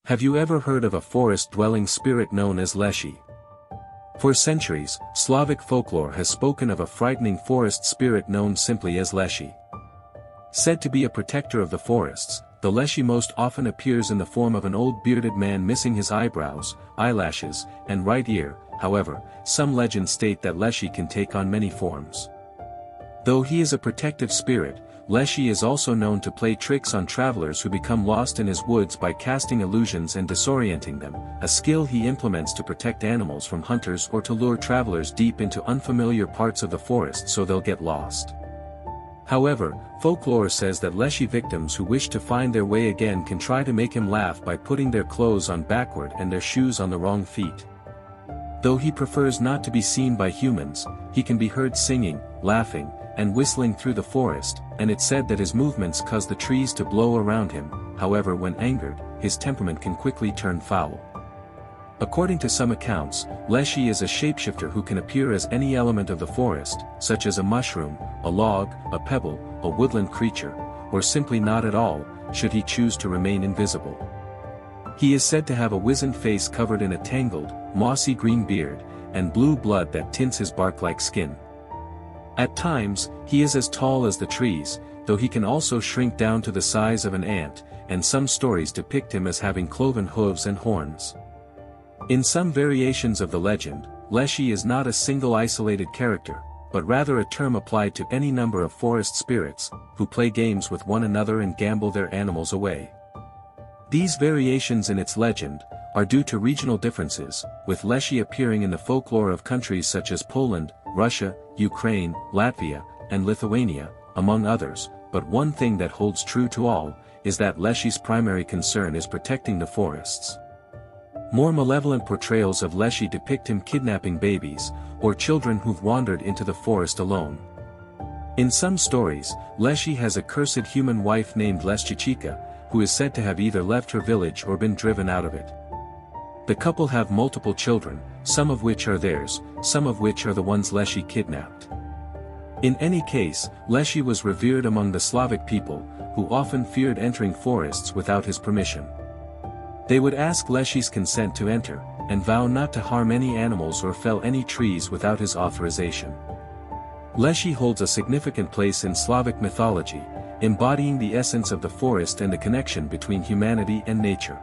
Have you ever heard of a forest-dwelling spirit known as Leshy? For centuries, Slavic folklore has spoken of a frightening forest spirit known simply as Leshy. Said to be a protector of the forests, the Leshy most often appears in the form of an old bearded man missing his eyebrows, eyelashes, and right ear. However, some legends state that Leshy can take on many forms. Though he is a protective spirit, Leshy is also known to play tricks on travelers who become lost in his woods by casting illusions and disorienting them, a skill he implements to protect animals from hunters or to lure travelers deep into unfamiliar parts of the forest so they'll get lost. However, folklore says that Leshy victims who wish to find their way again can try to make him laugh by putting their clothes on backward and their shoes on the wrong feet. Though he prefers not to be seen by humans, he can be heard singing, laughing, and whistling through the forest, and it's said that his movements cause the trees to blow around him. However, when angered, his temperament can quickly turn foul. According to some accounts, Leshy is a shapeshifter who can appear as any element of the forest, such as a mushroom, a log, a pebble, a woodland creature, or simply not at all, should he choose to remain invisible. He is said to have a wizened face covered in a tangled, mossy green beard, and blue blood that tints his bark-like skin. At times, he is as tall as the trees, though he can also shrink down to the size of an ant, and some stories depict him as having cloven hooves and horns. In some variations of the legend, Leshy is not a single isolated character, but rather a term applied to any number of forest spirits, who play games with one another and gamble their animals away. These variations in its legend are due to regional differences, with Leshy appearing in the folklore of countries such as Poland, Russia, Ukraine, Latvia, and Lithuania, among others, but one thing that holds true to all, is that Leshy's primary concern is protecting the forests. More malevolent portrayals of Leshy depict him kidnapping babies, or children who've wandered into the forest alone. In some stories, Leshy has a cursed human wife named Leshychika, who is said to have either left her village or been driven out of it. The couple have multiple children, some of which are theirs, some of which are the ones Leshy kidnapped. In any case, Leshy was revered among the Slavic people, who often feared entering forests without his permission. They would ask Leshy's consent to enter, and vow not to harm any animals or fell any trees without his authorization. Leshy holds a significant place in Slavic mythology, embodying the essence of the forest and the connection between humanity and nature.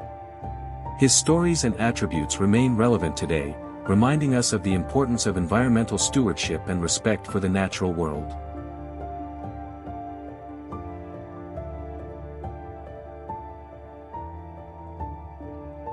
His stories and attributes remain relevant today, reminding us of the importance of environmental stewardship and respect for the natural world.